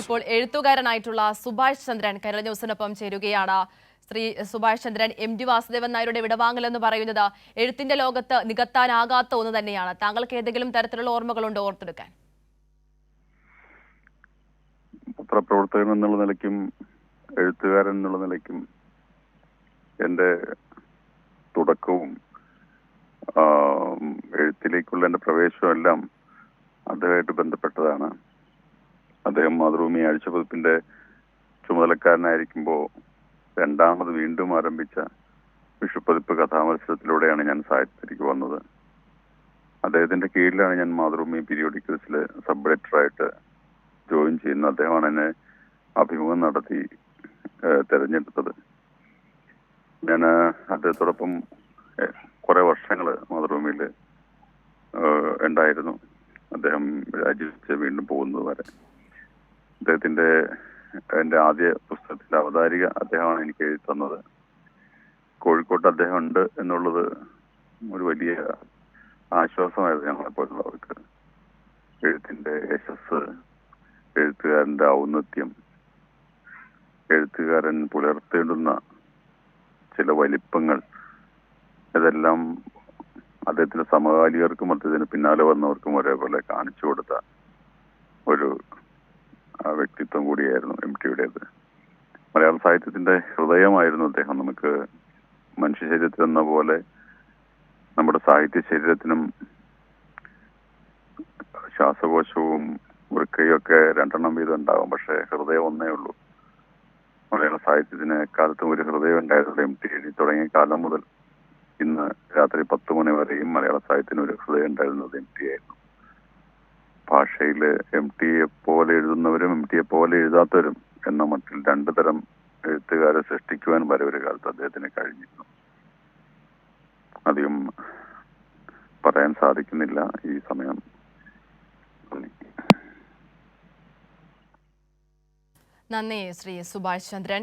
ഇപ്പോൾ എഴുത്തുകാരനായിട്ടുള്ള സുഭാഷ് ചന്ദ്രൻ കേരള ന്യൂസിനൊപ്പം ചേരുകയാണ്. ശ്രീ സുഭാഷ് ചന്ദ്രൻ, MT വാസുദേവൻ നായരുടെ വിടവാങ്ങലെന്ന് പറയുന്നത് എഴുത്തിന്റെ ലോകത്ത് നികത്താനാകാത്ത ഒന്ന് തന്നെയാണ്. താങ്കൾക്ക് ഏതെങ്കിലും തരത്തിലുള്ള ഓർമ്മകളുണ്ടോ ഓർത്തെടുക്കാൻ? പത്രപ്രവർത്തകൻ എന്നുള്ള നിലയ്ക്കും എഴുത്തുകാരൻ എന്നുള്ള നിലയ്ക്കും എൻ്റെ തുടക്കവും എഴുത്തിലേക്കുള്ള എൻ്റെ പ്രവേശവും എല്ലാം അദ്ദേഹമായിട്ട് ബന്ധപ്പെട്ടതാണ്. അദ്ദേഹം മാതൃഭൂമി ആഴ്ചപ്പതിപ്പിന്റെ ചുമതലക്കാരനായിരിക്കുമ്പോൾ രണ്ടാമത് വീണ്ടും ആരംഭിച്ച വിഷുപ്പതിപ്പ് കഥാമത്സരത്തിലൂടെയാണ് ഞാൻ സാഹിത്യത്തിലേക്ക് വന്നത്. അദ്ദേഹത്തിന്റെ കീഴിലാണ് ഞാൻ മാതൃഭൂമി പീരിയോഡിക്കൽസിൽ സബ് എഡിറ്ററായിട്ട് ജോയിൻ ചെയ്യുന്നത്. അദ്ദേഹമാണ് എന്നെ അഭിമുഖം നടത്തി തെരഞ്ഞെടുത്തത്. ഞാൻ അദ്ദേഹത്തോടൊപ്പം കുറെ വർഷങ്ങൾ മാതൃഭൂമിയിൽ ഉണ്ടായിരുന്നു. അദ്ദേഹം രാജിവെച്ച് വീണ്ടും പോകുന്നത് വരെ. അദ്ദേഹത്തിന്റെ എൻ്റെ ആദ്യ പുസ്തകത്തിന്റെ അവതാരിക അദ്ദേഹമാണ് എനിക്ക് എഴുതി തന്നത്. കോഴിക്കോട്ട് അദ്ദേഹം ഉണ്ട് എന്നുള്ളത് ഒരു വലിയ ആശ്വാസമായിരുന്നു ഞങ്ങളെപ്പോലുള്ളവർക്ക്. എഴുത്തിന്റെ യശസ്, എഴുത്തുകാരന്റെ ഔന്നത്യം, എഴുത്തുകാരൻ പുലർത്തേണ്ടുന്ന ചില വലിപ്പങ്ങൾ, ഇതെല്ലാം അദ്ദേഹത്തിന്റെ സമകാലികർക്കും അദ്ദേഹത്തിന് പിന്നാലെ വന്നവർക്കും ഒരേപോലെ കാണിച്ചു കൊടുത്ത ഒരു വ്യക്തിത്വം കൂടിയായിരുന്നു MTയുടേത്. മലയാള സാഹിത്യത്തിന്റെ ഹൃദയമായിരുന്നു അദ്ദേഹം. നമുക്ക് മനുഷ്യ ശരീരത്തിൽ എന്ന പോലെ നമ്മുടെ സാഹിത്യ ശരീരത്തിനും ശ്വാസകോശവും വൃക്കയും ഒക്കെ 2 വീതം ഉണ്ടാകും. പക്ഷെ ഹൃദയം ഒന്നേ ഉള്ളൂ. മലയാള സാഹിത്യത്തിന് എക്കാലത്തും ഒരു ഹൃദയം ഉണ്ടായിരുന്നു. MT എഴുതി തുടങ്ങിയ കാലം മുതൽ ഇന്ന് രാത്രി 10 മണി വരെയും മലയാള സാഹിത്യത്തിന് ഒരു ഹൃദയം ഉണ്ടായിരുന്നത് MT ആയിരുന്നു. ഭാഷയിൽ MTയെ പോലെ എഴുതുന്നവരും MTയെ പോലെ എഴുതാത്തവരും എന്ന മട്ടിൽ 2 തരം എഴുത്തുകാരെ സൃഷ്ടിക്കുവാൻ വരെ ഒരു കാലത്ത് അദ്ദേഹത്തിന് കഴിഞ്ഞിരുന്നു. അധികം പറയാൻ സാധിക്കുന്നില്ല ഈ സമയം. നന്ദി ശ്രീ സുഭാഷ് ചന്ദ്രൻ.